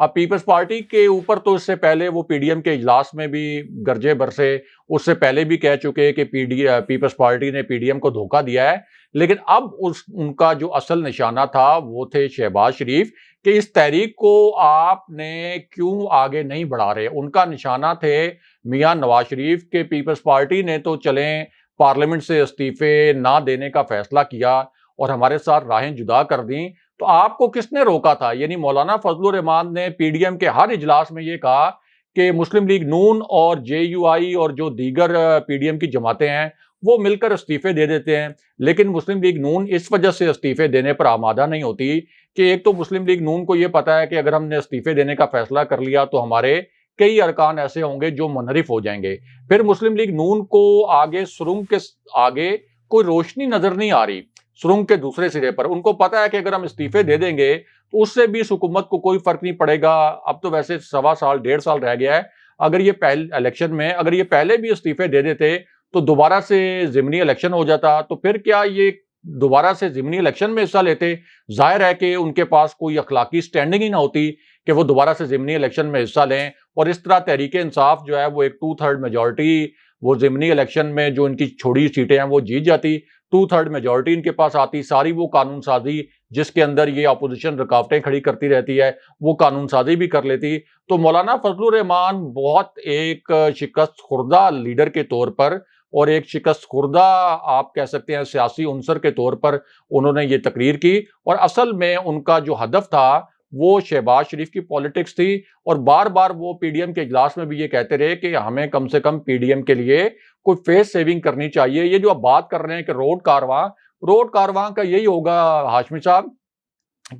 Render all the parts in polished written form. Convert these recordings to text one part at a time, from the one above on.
اب Peoples party کے اوپر تو اس سے پہلے وہ پی ڈی ایم کے اجلاس میں بھی گرجے برسے، اس سے پہلے بھی کہہ چکے کہ پیپلز پارٹی نے پی ڈی ایم کو دھوکہ دیا ہے، لیکن اب ان کا جو اصل نشانہ تھا وہ تھے شہباز شریف، کہ اس تحریک کو آپ نے کیوں آگے نہیں بڑھا رہے۔ ان کا نشانہ تھے میاں نواز شریف کے پیپلز پارٹی نے تو چلیں پارلیمنٹ سے استعفے نہ دینے کا فیصلہ کیا اور ہمارے ساتھ راہیں جدا کر دیں، تو آپ کو کس نے روکا تھا؟ یعنی مولانا فضل الرحمان نے پی ڈی ایم کے ہر اجلاس میں یہ کہا کہ مسلم لیگ نون اور جے یو آئی اور جو دیگر پی ڈی ایم کی جماعتیں ہیں وہ مل کر استعفے دے دیتے ہیں، لیکن مسلم لیگ نون اس وجہ سے استعفے دینے پر آمادہ نہیں ہوتی کہ ایک تو مسلم لیگ نون کو یہ پتا ہے کہ اگر ہم نے استعفے دینے کا فیصلہ کر لیا تو ہمارے کئی ارکان ایسے ہوں گے جو منحرف ہو جائیں گے، پھر مسلم لیگ نون کو آگے سرنگ کے آگے کوئی روشنی نظر نہیں آ رہی، سرنگ کے دوسرے سرے پر ان کو پتا ہے کہ اگر ہم استعفے دے دیں گے تو اس سے بھی اس حکومت کو کوئی فرق نہیں پڑے گا۔ اب تو ویسے 1.25 1.5 سال رہ گیا ہے، اگر یہ الیکشن میں اگر یہ پہلے بھی استعفے دے دیتے تو دوبارہ سے ضمنی الیکشن ہو جاتا، تو پھر کیا یہ دوبارہ سے ضمنی الیکشن میں حصہ لیتے؟ ظاہر ہے کہ ان کے پاس کوئی اخلاقی سٹینڈنگ ہی نہ ہوتی کہ وہ دوبارہ سے ضمنی الیکشن میں حصہ لیں، اور اس طرح تحریک انصاف جو ہے وہ ایک 2/3 میجورٹی وہ ضمنی الیکشن میں جو ان کی چھوڑی سیٹیں ہیں وہ جیت جاتی، 2/3 میجورٹی ان کے پاس آتی، ساری وہ قانون سازی جس کے اندر یہ اپوزیشن رکاوٹیں کھڑی کرتی رہتی ہے وہ قانون سازی بھی کر لیتی۔ تو مولانا فضل الرحمان بہت ایک شکست خوردہ لیڈر کے طور پر اور ایک شکست خوردہ آپ کہہ سکتے ہیں سیاسی عنصر کے طور پر انہوں نے یہ تقریر کی، اور اصل میں ان کا جو ہدف تھا وہ شہباز شریف کی پالیٹکس تھی، اور بار بار وہ پی ڈی ایم کے اجلاس میں بھی یہ کہتے رہے کہ ہمیں کم سے کم پی ڈی ایم کے لیے کوئی فیس سیونگ کرنی چاہیے۔ یہ جو آپ بات کر رہے ہیں کہ روڈ کارواں کا یہی ہوگا ہاشمی صاحب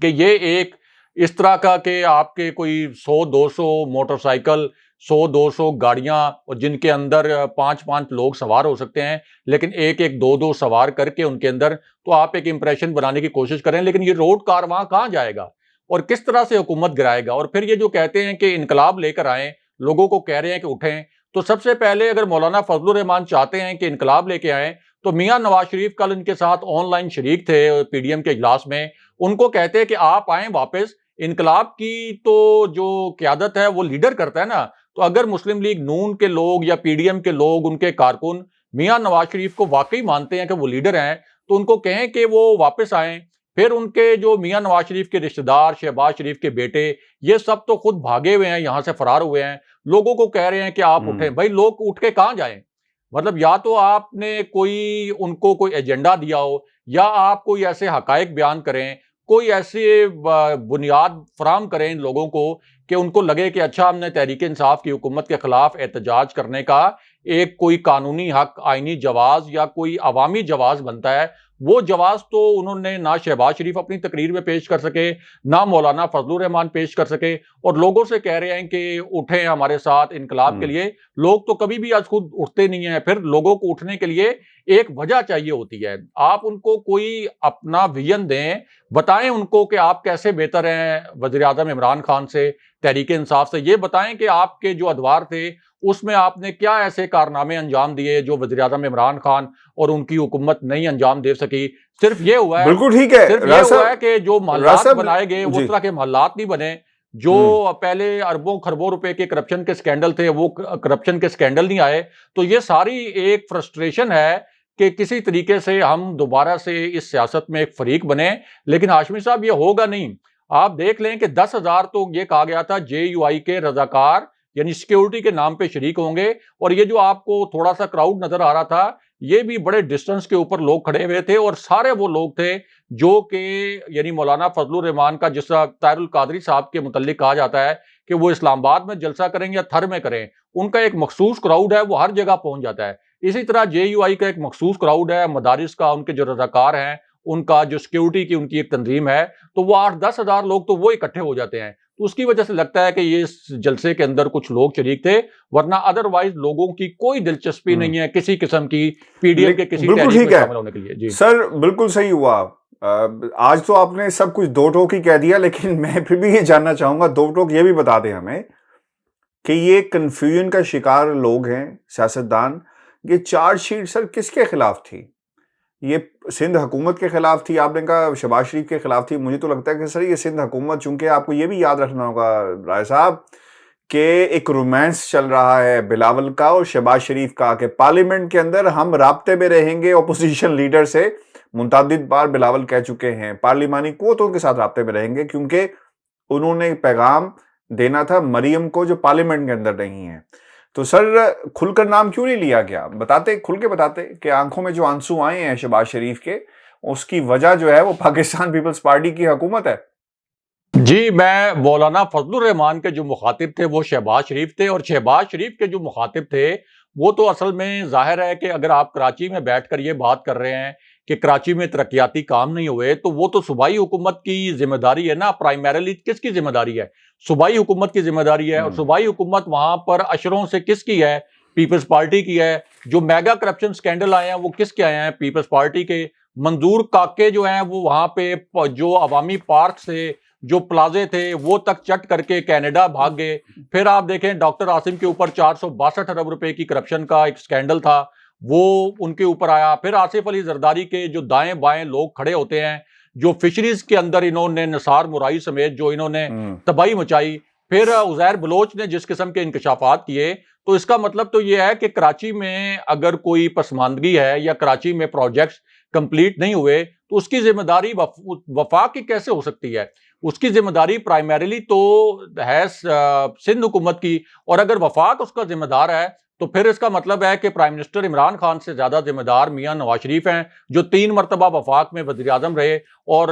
کہ یہ ایک اس طرح کا کہ آپ کے کوئی 100-200 موٹر سائیکل 100-200 گاڑیاں اور جن کے اندر 5-5 لوگ سوار ہو سکتے ہیں، لیکن ایک 2-2 سوار کر کے ان کے اندر تو آپ ایک امپریشن بنانے کی کوشش کریں، لیکن یہ روڈ کارواں کہاں جائے گا اور کس طرح سے حکومت گرائے گا؟ اور پھر یہ جو کہتے ہیں کہ انقلاب لے کر آئیں، لوگوں کو کہہ رہے ہیں کہ اٹھیں، تو سب سے پہلے اگر مولانا فضل الرحمان چاہتے ہیں کہ انقلاب لے کے آئیں تو میاں نواز شریف کل ان کے ساتھ آن لائن شریک تھے پی ڈی ایم کے اجلاس میں، ان کو کہتے کہ آپ آئیں واپس، انقلاب کی تو جو قیادت ہے وہ لیڈر کرتا ہے نا، تو اگر مسلم لیگ نون کے لوگ یا پی ڈی ایم کے لوگ ان کے کارکن میاں نواز شریف کو واقعی مانتے ہیں کہ وہ لیڈر ہیں تو ان کو کہیں کہ وہ واپس آئیں۔ پھر ان کے جو میاں نواز شریف کے رشتہ دار شہباز شریف کے بیٹے یہ سب تو خود بھاگے ہوئے ہیں، یہاں سے فرار ہوئے ہیں، لوگوں کو کہہ رہے ہیں کہ آپ اٹھیں۔ بھائی لوگ اٹھ کے کہاں جائیں؟ مطلب یا تو آپ نے ان کو کوئی ایجنڈا دیا ہو، یا آپ کوئی ایسے حقائق بیان کریں، کوئی ایسے بنیاد فراہم کریں ان لوگوں کو کہ ان کو لگے کہ اچھا ہم نے تحریک انصاف کی حکومت کے خلاف احتجاج کرنے کا ایک کوئی قانونی حق، آئینی جواز یا کوئی عوامی جواز بنتا ہے۔ وہ جواز تو انہوں نے نہ شہباز شریف اپنی تقریر میں پیش کر سکے، نہ مولانا فضل الرحمان پیش کر سکے، اور لوگوں سے کہہ رہے ہیں کہ اٹھیں ہمارے ساتھ انقلاب کے لیے۔ لوگ تو کبھی بھی آج خود اٹھتے نہیں ہیں، پھر لوگوں کو اٹھنے کے لیے ایک وجہ چاہیے ہوتی ہے۔ آپ ان کو کوئی اپنا ویژن دیں، بتائیں ان کو کہ آپ کیسے بہتر ہیں وزیر اعظم عمران خان سے، تحریک انصاف سے، یہ بتائیں کہ آپ کے جو ادوار تھے اس میں آپ نے کیا ایسے کارنامے انجام دیے جو وزیر اعظم عمران خان اور ان کی حکومت نہیں انجام دے سکی۔ صرف یہ ہوا ہے، بالکل ٹھیک ہے، صرف یہ ہوا ہے کہ جو محلات بنائے گئے وہ اس طرح کے محلات نہیں بنے، جو پہلے اربوں خربوں روپے کے کرپشن کے سکینڈل تھے وہ کرپشن کے سکینڈل نہیں آئے۔ تو یہ ساری ایک فرسٹریشن ہے کہ کسی طریقے سے ہم دوبارہ سے اس سیاست میں ایک فریق بنے، لیکن ہاشمی صاحب یہ ہوگا نہیں۔ آپ دیکھ لیں کہ 10,000 تو یہ کہا گیا تھا جے یو آئی کے رضاکار یعنی سیکیورٹی کے نام پہ شریک ہوں گے، اور یہ جو آپ کو تھوڑا سا کراؤڈ نظر آ رہا تھا یہ بھی بڑے ڈسٹنس کے اوپر لوگ کھڑے ہوئے تھے، اور سارے وہ لوگ تھے جو کہ یعنی مولانا فضل الرحمان کا جس طرح طاہر القادری صاحب کے متعلق کہا جاتا ہے کہ وہ اسلام آباد میں جلسہ کریں یا تھر میں کریں، ان کا ایک مخصوص کراؤڈ ہے، وہ ہر جگہ پہنچ جاتا ہے۔ اسی طرح جے یو آئی کا ایک مخصوص کراؤڈ ہے، مدارس کا، ان کے جو رضاکار ہیں، ان کا جو سیکیورٹی کی ان کی ایک تنظیم ہے، تو وہ 8-10 ہزار لوگ تو وہ اکٹھے ہو جاتے ہیں۔ تو اس کی وجہ سے لگتا ہے کہ یہ اس جلسے کے اندر کچھ لوگ شریک تھے، ورنہ ادروائز لوگوں کی کوئی دلچسپی نہیں ہے کسی قسم کی پی ڈی ایم کے کسی تحریک میں شامل ہونے کے لیے۔ جی سر بالکل صحیح ہوا۔ آج تو آپ نے سب کچھ دو ٹوک ہی کہہ دیا، لیکن میں پھر بھی یہ جاننا چاہوں گا، دو ٹوک یہ بھی بتا دیں ہمیں کہ یہ کنفیوژن کا شکار لوگ ہیں سیاستدان، یہ چارج شیٹ سر کس کے خلاف تھی؟ یہ سندھ حکومت کے خلاف تھی، آپ نے کہا شہباز شریف کے خلاف تھی. مجھے تو لگتا ہے کہ سر یہ سندھ حکومت، چونکہ آپ کو یہ بھی یاد رکھنا ہوگا رائے صاحب کہ ایک رومانس چل رہا ہے بلاول کا اور شہباز شریف کا کہ پارلیمنٹ کے اندر ہم رابطے میں رہیں گے اپوزیشن لیڈر سے. متعدد بار بلاول کہہ چکے ہیں پارلیمانی قوتوں کے ساتھ رابطے میں رہیں گے، کیونکہ انہوں نے پیغام دینا تھا مریم کو جو پارلیمنٹ کے اندر نہیں ہے. تو سر کھل کر نام کیوں نہیں لیا گیا؟ بتاتے، کھل کے بتاتے کہ آنکھوں میں جو آنسو آئے ہیں شہباز شریف کے، اس کی وجہ جو ہے وہ پاکستان پیپلز پارٹی کی حکومت ہے. جی، میں مولانا فضل الرحمان کے جو مخاطب تھے وہ شہباز شریف تھے، اور شہباز شریف کے جو مخاطب تھے وہ تو اصل میں ظاہر ہے کہ اگر آپ کراچی میں بیٹھ کر یہ بات کر رہے ہیں کہ کراچی میں ترقیاتی کام نہیں ہوئے، تو وہ تو صوبائی حکومت کی ذمہ داری ہے نا. پرائمریلی کس کی ذمہ داری ہے؟ صوبائی حکومت کی ذمہ داری ہے. اور صوبائی حکومت وہاں پر اشروں سے کس کی ہے؟ پیپلز پارٹی کی ہے. جو میگا کرپشن سکینڈل آئے ہیں وہ کس کے آئے ہیں؟ پیپلز پارٹی کے. منظور کاکے جو ہیں وہ وہاں پہ جو عوامی پارک سے جو پلازے تھے وہ تک چٹ کر کے کینیڈا بھاگ گئے. پھر آپ دیکھیں ڈاکٹر عاصم کے اوپر 462 ارب روپے کی کرپشن کا ایک سکینڈل تھا، وہ ان کے اوپر آیا. پھر آصف علی زرداری کے جو دائیں بائیں لوگ کھڑے ہوتے ہیں، جو فشریز کے اندر انہوں نے نثار مرائی سمیت جو انہوں نے تباہی مچائی. پھر عزیر بلوچ نے جس قسم کے انکشافات کیے. تو اس کا مطلب تو یہ ہے کہ کراچی میں اگر کوئی پسماندگی ہے یا کراچی میں پروجیکٹس کمپلیٹ نہیں ہوئے تو اس کی ذمہ داری وفاق کی کیسے ہو سکتی ہے؟ اس کی ذمہ داری پرائمریلی تو ہے سندھ حکومت کی. اور اگر وفاق اس کا ذمہ دار ہے تو پھر اس کا مطلب ہے کہ پرائم منسٹر عمران خان سے زیادہ ذمہ دار میاں نواز شریف ہیں، جو 3 مرتبہ وفاق میں وزیر اعظم رہے. اور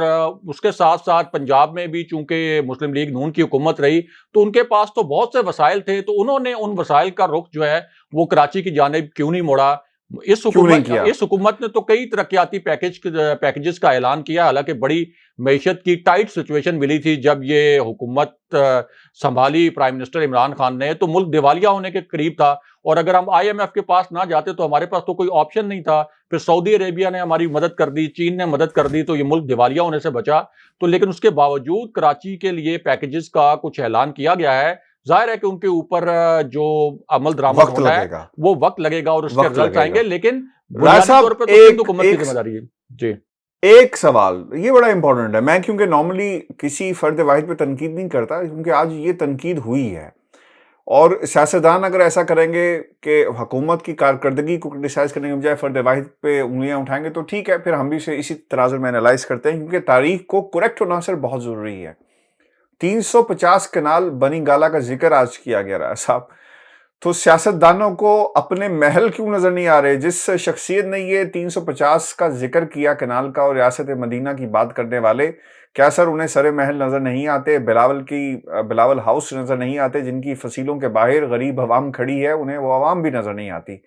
اس کے ساتھ ساتھ پنجاب میں بھی چونکہ مسلم لیگ نون کی حکومت رہی تو ان کے پاس تو بہت سے وسائل تھے، تو انہوں نے ان وسائل کا رخ جو ہے وہ کراچی کی جانب کیوں نہیں موڑا؟ اس حکومت نے تو کئی ترقیاتی پیکجز کا اعلان کیا، حالانکہ بڑی معیشت کی ٹائٹ سچویشن ملی تھی جب یہ حکومت سنبھالی پرائم منسٹر عمران خان نے، تو ملک دیوالیہ ہونے کے قریب تھا. اور اگر ہم IMF کے پاس نہ جاتے تو ہمارے پاس تو کوئی آپشن نہیں تھا. پھر سعودی عربیہ نے ہماری مدد کر دی، چین نے مدد کر دی، تو یہ ملک دیوالیہ ہونے سے بچا. تو لیکن اس کے باوجود کراچی کے لیے پیکجز کا کچھ اعلان کیا گیا ہے. ظاہر ہے کہ ان کے اوپر جو عمل درآمد ہونا ہے وہ وقت لگے گا اور اس کے رزلٹ آئیں گے، لیکن بنیادی طور پر تو سندھ حکومت کی ذمہ داری ہے. جی ایک سوال یہ بڑا امپورٹنٹ ہے. میں کیونکہ نارملی کسی فرد واحد پہ تنقید نہیں کرتا، کیونکہ آج یہ تنقید ہوئی ہے اور سیاستدان اگر ایسا کریں گے کہ حکومت کی کارکردگی کو کرٹیسائز کرنے کے بجائے فرد واحد پہ انگلیاں اٹھائیں گے تو ٹھیک ہے، پھر ہم بھی اسی تناظر میں انالائز کرتے ہیں، کیونکہ تاریخ کو کریکٹ ہونا سر بہت ضروری ہے. 350 کنال بنی گالا کا ذکر آج کیا گیا رہا صاحب. تو سیاستدانوں کو اپنے محل کیوں نظر نہیں آ رہے؟ جس شخصیت نے یہ 350 کا ذکر کیا کنال کا اور ریاست مدینہ کی بات کرنے والے، کیا سر انہیں سر محل نظر نہیں آتے؟ بلاول ہاؤس نظر نہیں آتے جن کی فصیلوں کے باہر غریب عوام کھڑی ہے؟ انہیں وہ عوام بھی نظر نہیں آتی.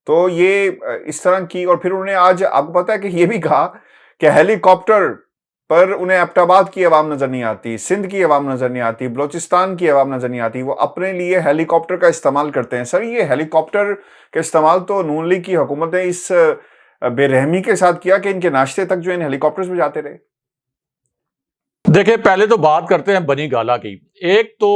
تو یہ اس طرح کی، اور پھر انہوں نے آج آپ کو پتا ہے کہ یہ بھی کہا کہ ہیلی کاپٹر پر انہیں ایبٹ آباد کی عوام نظر نہیں آتی، سندھ کی عوام نظر نہیں آتی، بلوچستان کی عوام نظر نہیں آتی. وہ اپنے لیے ہیلی کاپٹر کا استعمال کرتے ہیں. سر یہ ہیلی کاپٹر کا استعمال تو نون لیگ کی حکومت نے اس بے رحمی کے ساتھ کیا کہ ان کے ناشتے تک جو ان ہیلی کاپٹرز میں جاتے رہے. دیکھیں، پہلے تو بات کرتے ہیں بنی گالا کی. ایک تو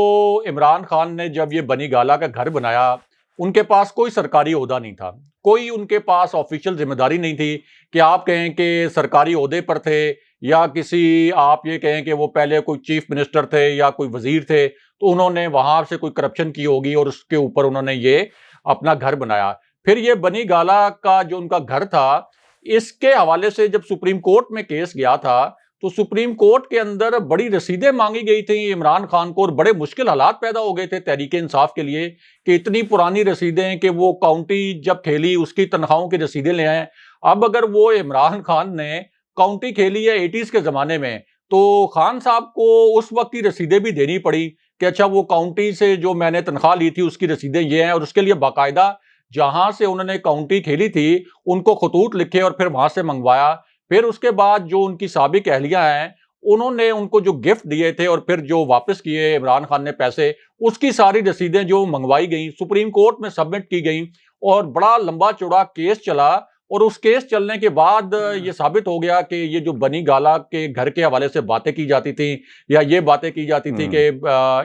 عمران خان نے جب یہ بنی گالا کا گھر بنایا، ان کے پاس کوئی سرکاری عہدہ نہیں تھا، کوئی ان کے پاس آفیشیل ذمہ داری نہیں تھی کہ آپ کہیں کہ سرکاری عہدے پر تھے یا کسی آپ یہ کہیں کہ وہ پہلے کوئی چیف منسٹر تھے یا کوئی وزیر تھے تو انہوں نے وہاں سے کوئی کرپشن کی ہوگی اور اس کے اوپر انہوں نے یہ اپنا گھر بنایا. پھر یہ بنی گالا کا جو ان کا گھر تھا، اس کے حوالے سے جب سپریم کورٹ میں کیس گیا تھا تو سپریم کورٹ کے اندر بڑی رسیدیں مانگی گئی تھیں عمران خان کو، اور بڑے مشکل حالات پیدا ہو گئے تھے تحریک انصاف کے لیے کہ اتنی پرانی رسیدیں کہ وہ کاؤنٹی جب کھیلی اس کی تنخواہوں کی رسیدیں لے آئیں. اب اگر وہ عمران خان نے کاؤنٹی کھیلی ہے 80s کے زمانے میں تو خان صاحب کو اس وقت کی رسیدیں بھی دینی پڑی کہ اچھا وہ کاؤنٹی سے جو میں نے تنخواہ لی تھی اس کی رسیدیں یہ ہیں، اور اس کے لیے باقاعدہ جہاں سے انہوں نے کاؤنٹی کھیلی تھی ان کو خطوط لکھے اور پھر وہاں سے منگوایا. پھر اس کے بعد جو ان کی سابق اہلیہ ہیں انہوں نے ان کو جو گفٹ دیے تھے اور پھر جو واپس کیے عمران خان نے پیسے، اس کی ساری رسیدیں جو منگوائی گئیں سپریم کورٹ میں سبمٹ کی گئیں، اور بڑا لمبا چوڑا کیس چلا. اور اس کیس چلنے کے بعد یہ ثابت ہو گیا کہ یہ جو بنی گالا کے گھر کے حوالے سے باتیں کی جاتی تھیں یا یہ باتیں کی جاتی تھی کہ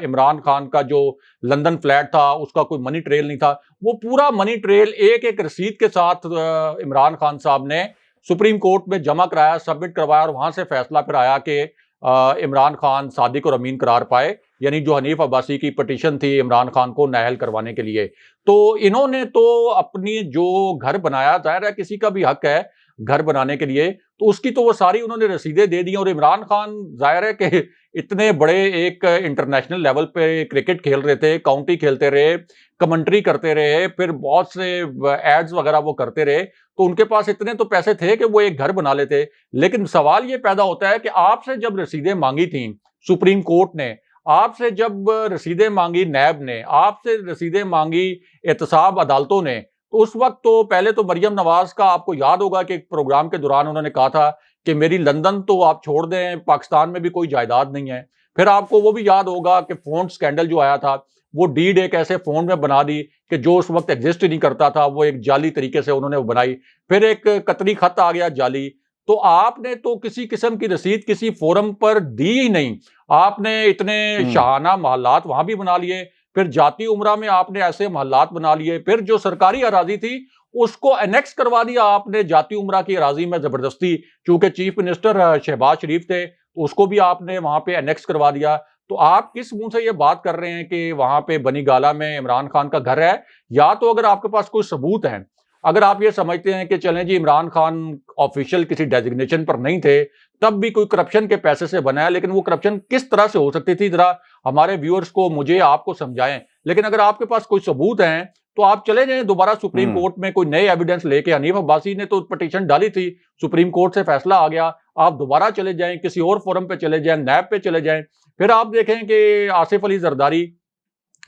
عمران خان کا جو لندن فلیٹ تھا اس کا کوئی منی ٹریل نہیں تھا، وہ پورا منی ٹریل ایک ایک رسید کے ساتھ عمران خان صاحب نے سپریم کورٹ میں جمع کرایا، سبمٹ کروایا، اور وہاں سے فیصلہ پھر آیا کہ عمران خان صادق اور امین قرار پائے، یعنی جو حنیف عباسی کی پٹیشن تھی عمران خان کو نااہل کروانے کے لیے۔ تو انہوں نے تو اپنی جو گھر بنایا، ظاہر ہے کسی کا بھی حق ہے گھر بنانے کے لیے، تو اس کی تو وہ ساری انہوں نے رسیدیں دے دی، اور عمران خان ظاہر ہے کہ اتنے بڑے ایک انٹرنیشنل لیول پہ کرکٹ کھیل رہے تھے، کاؤنٹی کھیلتے رہے، کمنٹری کرتے رہے، پھر بہت سے ایڈز وغیرہ وہ کرتے رہے، تو ان کے پاس اتنے تو پیسے تھے کہ وہ ایک گھر بنا لیتے۔ لیکن سوال یہ پیدا ہوتا ہے کہ آپ سے جب رسیدیں مانگی تھیں سپریم کورٹ نے، آپ سے جب رسیدیں مانگی نیب نے، آپ سے رسیدیں مانگی احتساب عدالتوں نے، تو اس وقت تو پہلے تو مریم نواز کا آپ کو یاد ہوگا کہ ایک پروگرام کے دوران انہوں نے کہا تھا کہ میری لندن تو آپ چھوڑ دیں، پاکستان میں بھی کوئی جائیداد نہیں ہے۔ پھر آپ کو وہ بھی یاد ہوگا کہ فونٹ سکینڈل جو آیا تھا، وہ ڈیڈ ایک ایسے فونٹ میں بنا دی کہ جو اس وقت ایگزسٹ ہی نہیں کرتا تھا، وہ ایک جعلی طریقے سے انہوں نے بنائی۔ پھر ایک قطری خط آ گیا جعلی، تو آپ نے تو کسی قسم کی رسید کسی فورم پر دی ہی نہیں۔ آپ نے اتنے شاہانہ محلات وہاں بھی بنا لیے، پھر جاتی عمرہ میں آپ نے ایسے محلات بنا لیے، پھر جو سرکاری اراضی تھی اس کو انیکس کروا دیا آپ نے جاتی عمرہ کی اراضی میں زبردستی، چونکہ چیف منسٹر شہباز شریف تھے تو اس کو بھی آپ نے وہاں پہ انیکس کروا دیا۔ تو آپ کس منہ سے یہ بات کر رہے ہیں کہ وہاں پہ بنی گالا میں عمران خان کا گھر ہے؟ یا تو اگر آپ کے پاس کوئی ثبوت ہے، اگر آپ یہ سمجھتے ہیں کہ چلیں جی عمران خان آفیشیل کسی ڈیزگنیشن پر نہیں تھے، تب بھی کوئی کرپشن کے پیسے سے بنا ہے، لیکن وہ کرپشن کس طرح سے ہو سکتی تھی، ذرا ہمارے ویورز کو، مجھے، آپ کو سمجھائیں۔ لیکن اگر آپ کے پاس کوئی ثبوت ہیں تو آپ چلے جائیں دوبارہ سپریم کورٹ میں کوئی نئے ایویڈنس لے کے۔ حنیف عباسی نے تو پٹیشن ڈالی تھی، سپریم کورٹ سے فیصلہ آ گیا، آپ دوبارہ چلے جائیں، کسی اور فورم پہ چلے جائیں، نیب پہ چلے جائیں۔ پھر آپ دیکھیں کہ آصف علی زرداری،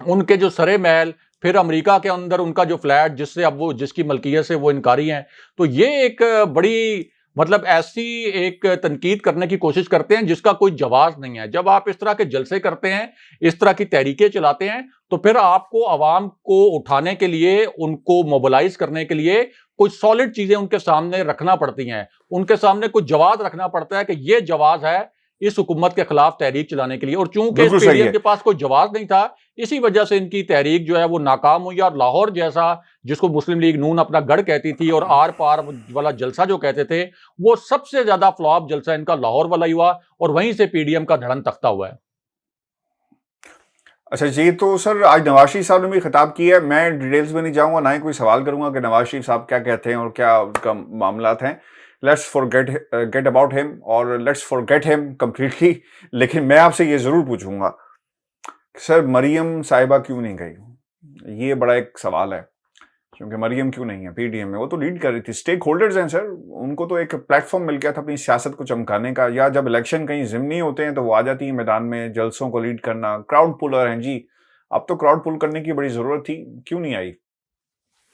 ان کے جو سرے محل، پھر امریکہ کے اندر ان کا جو فلیٹ جس سے اب وہ جس کی ملکیت سے وہ انکاری ہیں، تو یہ ایک بڑی مطلب ایسی ایک تنقید کرنے کی کوشش کرتے ہیں جس کا کوئی جواز نہیں ہے۔ جب آپ اس طرح کے جلسے کرتے ہیں، اس طرح کی تحریکیں چلاتے ہیں، تو پھر آپ کو عوام کو اٹھانے کے لیے، ان کو موبلائز کرنے کے لیے کچھ سالڈ چیزیں ان کے سامنے رکھنا پڑتی ہیں، ان کے سامنے کچھ جواز رکھنا پڑتا ہے کہ یہ جواز ہے اس حکومت کے خلاف تحریک چلانے کے لیے۔ اور چونکہ اس پی ڈی ایم کے پاس کوئی جواز نہیں تھا، اسی وجہ سے ان کی تحریک جو ہے وہ ناکام ہوئی، اور لاہور جیسا جس کو مسلم لیگ نون اپنا گڑھ کہتی تھی، اور آر پار والا جلسہ جو کہتے تھے، وہ سب سے زیادہ فلاپ جلسہ ان کا لاہور والا ہی ہوا، اور وہیں سے پی ڈی ایم کا دھڑن تختہ ہوا ہے۔ اچھا جی، تو سر آج نواز شریف صاحب نے بھی خطاب کیا ہے، میں ڈیٹیلز میں نہیں جاؤں گا، نہ ہی کوئی سوال کروں گا کہ نواز شریف صاحب کیا کہتے ہیں اور کیا ان کا معاملات ہیں۔ لیٹس forget about him اور لیٹس forget him completely۔ لیکن میں آپ سے یہ ضرور پوچھوں گا سر، مریم صاحبہ کیوں نہیں گئی؟ یہ بڑا ایک سوال ہے، کیونکہ مریم کیوں نہیں ہے پی ڈی ایم میں؟ وہ تو لیڈ کر رہی تھی، سٹیک ہولڈرز ہیں سر، ان کو تو ایک پلیٹ فارم مل گیا تھا اپنی سیاست کو چمکانے کا، یا جب الیکشن کہیں ضمنی ہوتے ہیں تو وہ آ جاتی ہیں میدان میں جلسوں کو لیڈ کرنا، کراؤڈ پولر ہیں جی۔ اب تو کراؤڈ پول کرنے کی بڑی ضرورت تھی، کیوں نہیں آئی؟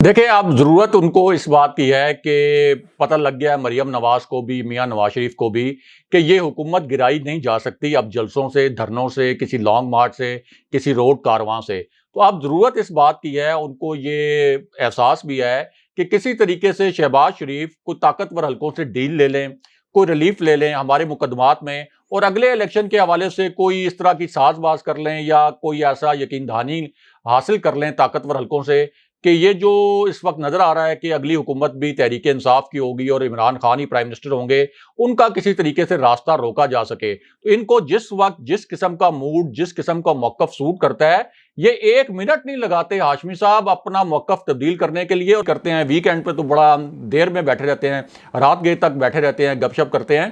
دیکھیں، اب ضرورت ان کو اس بات کی ہے کہ پتہ لگ گیا ہے مریم نواز کو بھی، میاں نواز شریف کو بھی، کہ یہ حکومت گرائی نہیں جا سکتی اب جلسوں سے، دھرنوں سے، کسی لانگ مارچ سے، کسی روڈ کارواں سے۔ تو اب ضرورت اس بات کی ہے، ان کو یہ احساس بھی ہے کہ کسی طریقے سے شہباز شریف کوئی طاقتور حلقوں سے ڈیل لے لیں، کوئی ریلیف لے لیں ہمارے مقدمات میں، اور اگلے الیکشن کے حوالے سے کوئی اس طرح کی ساز باز کر لیں، یا کوئی ایسا یقین دہانی حاصل کر لیں طاقتور حلقوں سے کہ یہ جو اس وقت نظر آ رہا ہے کہ اگلی حکومت بھی تحریک انصاف کی ہوگی اور عمران خان ہی پرائم منسٹر ہوں گے، ان کا کسی طریقے سے راستہ روکا جا سکے۔ تو ان کو جس وقت جس قسم کا موڈ، جس قسم کا موقف سوٹ کرتا ہے، یہ ایک منٹ نہیں لگاتے ہاشمی صاحب اپنا موقف تبدیل کرنے کے لیے، اور کرتے ہیں ویکینڈ پہ تو بڑا دیر میں بیٹھے رہتے ہیں، رات گئے تک بیٹھے رہتے ہیں، گپ شپ کرتے ہیں۔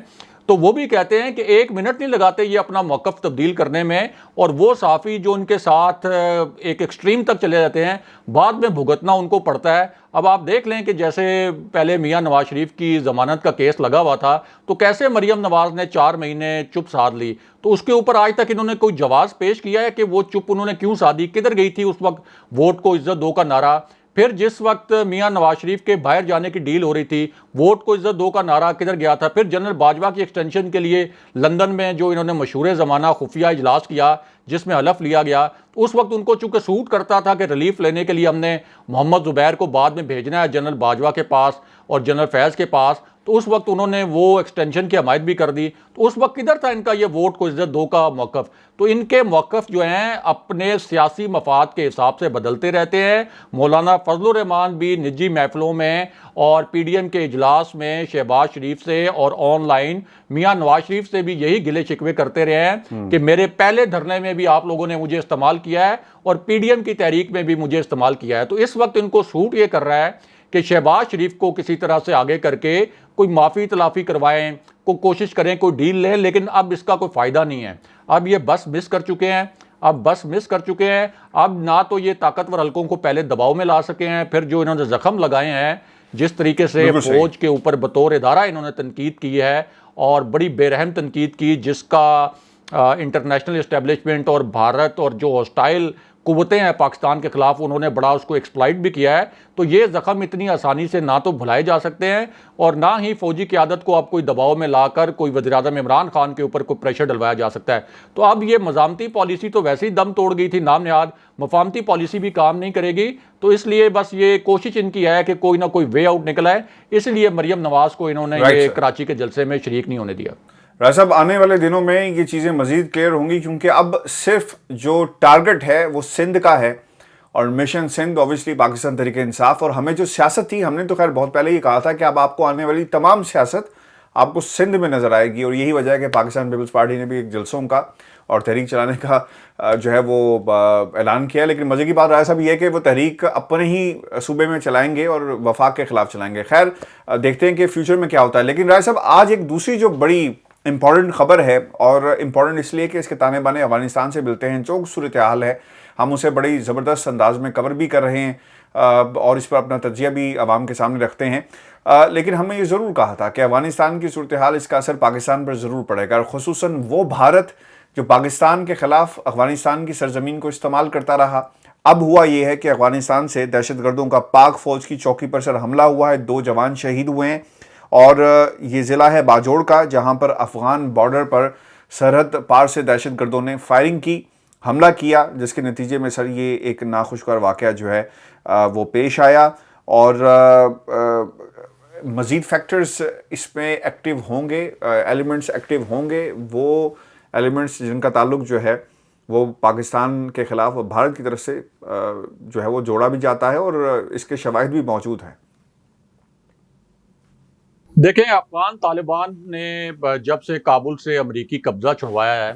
تو وہ بھی کہتے ہیں کہ ایک منٹ نہیں لگاتے یہ اپنا موقف تبدیل کرنے میں، اور وہ صحافی جو ان کے ساتھ ایک ایکسٹریم تک چلے جاتے ہیں، بعد میں بھگتنا ان کو پڑتا ہے۔ اب آپ دیکھ لیں کہ جیسے پہلے میاں نواز شریف کی ضمانت کا کیس لگا ہوا تھا، تو کیسے مریم نواز نے 4 مہینے چپ سادھ لی، تو اس کے اوپر آج تک انہوں نے کوئی جواز پیش کیا ہے کہ وہ چپ انہوں نے کیوں سادھی، کدھر گئی تھی اس وقت ووٹ کو عزت دو کا نعرہ؟ پھر جس وقت میاں نواز شریف کے باہر جانے کی ڈیل ہو رہی تھی، ووٹ کو عزت دو کا نعرہ کدھر گیا تھا؟ پھر جنرل باجوہ کی ایکسٹینشن کے لیے لندن میں جو انہوں نے مشہور زمانہ خفیہ اجلاس کیا جس میں حلف لیا گیا، اس وقت ان کو چونکہ سوٹ کرتا تھا کہ ریلیف لینے کے لیے ہم نے محمد زبیر کو بعد میں بھیجنا ہے جنرل باجوہ کے پاس اور جنرل فیض کے پاس، تو اس وقت انہوں نے وہ ایکسٹینشن کی حمایت بھی کر دی. تو اس وقت کدھر تھا ان کا یہ ووٹ کو عزت دو کا موقف؟ تو ان کے موقف جو ہیں اپنے سیاسی مفاد کے حساب سے بدلتے رہتے ہیں. مولانا فضل الرحمان بھی نجی محفلوں میں اور پی ڈی ایم کے اجلاس میں شہباز شریف سے اور آن لائن میاں نواز شریف سے بھی یہی گلے شکوے کرتے رہے ہیں کہ میرے پہلے دھرنے میں بھی آپ لوگوں نے مجھے استعمال کیا ہے اور پی ڈی ایم کی تحریک میں بھی مجھے استعمال کیا ہے. تو اس وقت ان کو سوٹ یہ کر رہا ہے کہ شہباز شریف کو کسی طرح سے آگے کر کے کوئی معافی تلافی کروائیں, کوئی کوشش کریں, کوئی ڈیل لیں, لیکن اب اس کا کوئی فائدہ نہیں ہے. اب یہ بس مس کر چکے ہیں. اب نہ تو یہ طاقتور حلقوں کو پہلے دباؤ میں لا سکے ہیں, پھر جو انہوں نے زخم لگائے ہیں, جس طریقے سے فوج کے اوپر بطور ادارہ انہوں نے تنقید کی ہے اور بڑی بے رحم تنقید کی, جس کا انٹرنیشنل اسٹیبلشمنٹ اور بھارت اور جو ہاسٹائل قوتیں ہیں پاکستان کے خلاف, انہوں نے بڑا اس کو ایکسپلائٹ بھی کیا ہے. تو یہ زخم اتنی آسانی سے نہ تو بھلائے جا سکتے ہیں اور نہ ہی فوجی قیادت کو اب کوئی دباؤ میں لا کر کوئی وزیر اعظم عمران خان کے اوپر کوئی پریشر ڈلوایا جا سکتا ہے. تو اب یہ مزاحمتی پالیسی تو ویسے ہی دم توڑ گئی تھی, نام نہاد مفاہمتی پالیسی بھی کام نہیں کرے گی. تو اس لیے بس یہ کوشش ان کی ہے کہ کوئی نہ کوئی وے آؤٹ نکل آئے. اس لیے مریم نواز کو انہوں نے یہ کراچی کے جلسے میں شریک نہیں ہونے دیا. راجہ صاحب, آنے والے دنوں میں یہ چیزیں مزید کلیئر ہوں گی, کیونکہ اب صرف جو ٹارگٹ ہے وہ سندھ کا ہے اور مشن سندھ اوبیسلی پاکستان تحریک انصاف. اور ہمیں جو سیاست تھی, ہم نے تو خیر بہت پہلے ہی کہا تھا کہ اب آپ کو آنے والی تمام سیاست آپ کو سندھ میں نظر آئے گی, اور یہی وجہ ہے کہ پاکستان پیپلز پارٹی نے بھی ایک جلسوں کا اور تحریک چلانے کا جو ہے وہ اعلان کیا. لیکن مزے کی بات راجہ صاحب یہ ہے کہ وہ تحریک اپنے ہی صوبے میں چلائیں گے اور وفاق کے خلاف چلائیں گے. خیر دیکھتے ہیں کہ فیوچر میں کیا ہوتا ہے. لیکن راجہ صاحب آج ایک دوسری جو بڑی امپورٹنٹ خبر ہے, اور امپورٹنٹ اس لیے کہ اس کے تانے بانے افغانستان سے ملتے ہیں, جو صورتحال ہے ہم اسے بڑی زبردست انداز میں کور بھی کر رہے ہیں اور اس پر اپنا تجزیہ بھی عوام کے سامنے رکھتے ہیں. لیکن ہم نے یہ ضرور کہا تھا کہ افغانستان کی صورتحال, اس کا اثر پاکستان پر ضرور پڑے گا, اور خصوصاً وہ بھارت جو پاکستان کے خلاف افغانستان کی سرزمین کو استعمال کرتا رہا. اب ہوا یہ ہے کہ افغانستان سے دہشت گردوں کا پاک فوج کی چوکی پر سر حملہ ہوا ہے, 2 جوان شہید ہوئے ہیں, اور یہ ضلع ہے باجوڑ کا, جہاں پر افغان بارڈر پر سرحد پار سے دہشت گردوں نے فائرنگ کی, حملہ کیا, جس کے نتیجے میں سر یہ ایک ناخوشگوار واقعہ جو ہے وہ پیش آیا. اور مزید فیکٹرز اس میں ایکٹیو ہوں گے, ایلیمنٹس ایکٹیو ہوں گے, وہ ایلیمنٹس جن کا تعلق جو ہے وہ پاکستان کے خلاف بھارت کی طرف سے جو ہے وہ جوڑا بھی جاتا ہے, اور اس کے شواہد بھی موجود ہیں. دیکھیں, افغان طالبان نے جب سے کابل سے امریکی قبضہ چھڑوایا ہے,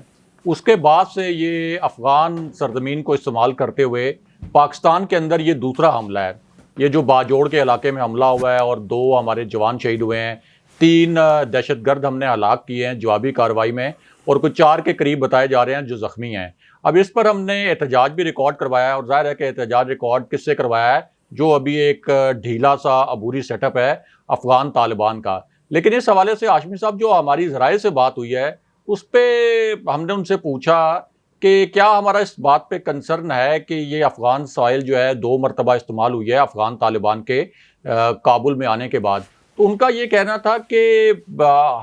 اس کے بعد سے یہ افغان سرزمین کو استعمال کرتے ہوئے پاکستان کے اندر یہ دوسرا حملہ ہے. یہ جو باجوڑ کے علاقے میں حملہ ہوا ہے اور 2 ہمارے جوان شہید ہوئے ہیں, 3 دہشت گرد ہم نے ہلاک کیے ہیں جوابی کارروائی میں, اور کوئی 4 کے قریب بتائے جا رہے ہیں جو زخمی ہیں. اب اس پر ہم نے احتجاج بھی ریکارڈ کروایا ہے, اور ظاہر ہے کہ احتجاج ریکارڈ کس سے کروایا ہے, جو ابھی ایک ڈھیلا سا عبوری سیٹ اپ ہے افغان طالبان کا. لیکن اس حوالے سے ہاشمی صاحب جو ہماری ذرائع سے بات ہوئی ہے, اس پہ ہم نے ان سے پوچھا کہ کیا ہمارا اس بات پہ کنسرن ہے کہ یہ افغان سوائل جو ہے 2 مرتبہ استعمال ہوئی ہے افغان طالبان کے کابل میں آنے کے بعد. تو ان کا یہ کہنا تھا کہ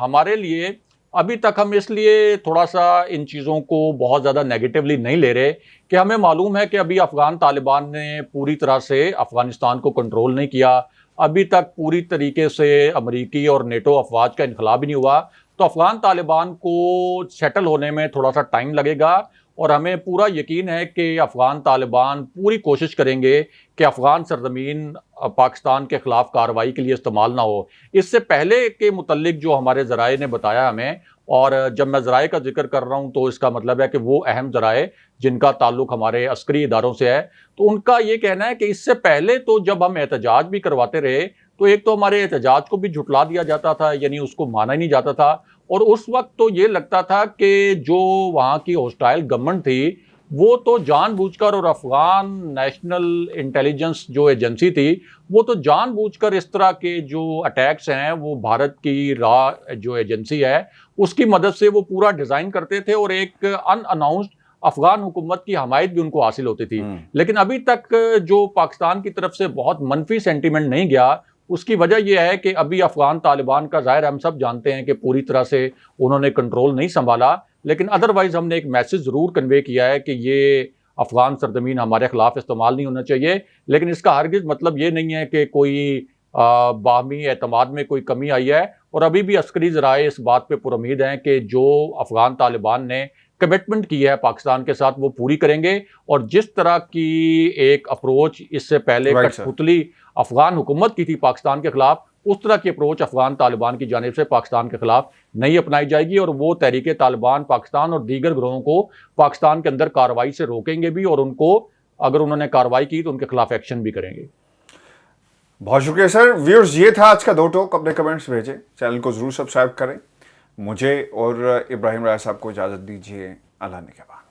ہمارے لیے ابھی تک ہم اس لیے تھوڑا سا ان چیزوں کو بہت زیادہ نیگیٹیولی نہیں لے رہے کہ ہمیں معلوم ہے کہ ابھی افغان طالبان نے پوری طرح سے افغانستان کو کنٹرول نہیں کیا, ابھی تک پوری طریقے سے امریکی اور نیٹو افواج کا انخلا بھی نہیں ہوا. تو افغان طالبان کو سیٹل ہونے میں تھوڑا سا ٹائم لگے گا, اور ہمیں پورا یقین ہے کہ افغان طالبان پوری کوشش کریں گے کہ افغان سرزمین پاکستان کے خلاف کارروائی کے لیے استعمال نہ ہو. اس سے پہلے کے متعلق جو ہمارے ذرائع نے بتایا ہمیں, اور جب میں ذرائع کا ذکر کر رہا ہوں تو اس کا مطلب ہے کہ وہ اہم ذرائع جن کا تعلق ہمارے عسکری اداروں سے ہے, تو ان کا یہ کہنا ہے کہ اس سے پہلے تو جب ہم احتجاج بھی کرواتے رہے تو ایک تو ہمارے احتجاج کو بھی جھٹلا دیا جاتا تھا, یعنی اس کو مانا ہی نہیں جاتا تھا, اور اس وقت تو یہ لگتا تھا کہ جو وہاں کی ہاسٹائل گورنمنٹ تھی وہ تو جان بوجھ کر, اور افغان نیشنل انٹیلیجنس جو ایجنسی تھی وہ تو جان بوجھ کر اس طرح کے جو اٹیکس ہیں وہ بھارت کی جو ایجنسی ہے اس کی مدد سے وہ پورا ڈیزائن کرتے تھے, اور ایک ان اناؤنسڈ افغان حکومت کی حمایت بھی ان کو حاصل ہوتی تھی. لیکن ابھی تک جو پاکستان کی طرف سے بہت منفی سینٹیمنٹ نہیں گیا, اس کی وجہ یہ ہے کہ ابھی افغان طالبان کا ظاہر ہم سب جانتے ہیں کہ پوری طرح سے انہوں نے کنٹرول نہیں سنبھالا, لیکن ادروائز ہم نے ایک میسج ضرور کنوے کیا ہے کہ یہ افغان سرزمین ہمارے خلاف استعمال نہیں ہونا چاہیے. لیکن اس کا ہرگز مطلب یہ نہیں ہے کہ کوئی باہمی اعتماد میں کوئی کمی آئی ہے، اور ابھی بھی عسکری ذرائع اس بات پہ پرامید ہیں کہ جو افغان طالبان نے کمٹمنٹ کی ہے پاکستان کے ساتھ وہ پوری کریں گے، اور جس طرح کی ایک اپروچ اس سے پہلے Right, کٹ sir. پتلی افغان حکومت کی تھی پاکستان کے خلاف، اس طرح کی اپروچ افغان طالبان کی جانب سے پاکستان کے خلاف نہیں اپنائی جائے گی، اور وہ تحریک طالبان پاکستان اور دیگر گروہوں کو پاکستان کے اندر کارروائی سے روکیں گے بھی، اور ان کو اگر انہوں نے کارروائی کی تو ان کے خلاف ایکشن بھی کریں گے۔ بہت شکریہ سر۔ ویورز، یہ تھا آج کا دو ٹوک۔ اپنے کمنٹس بھیجیں، چینل کو ضرور سبسکرائب کریں۔ مجھے اور ابراہیم راجہ صاحب کو اجازت دیجیے۔ اللہ نے کے بعد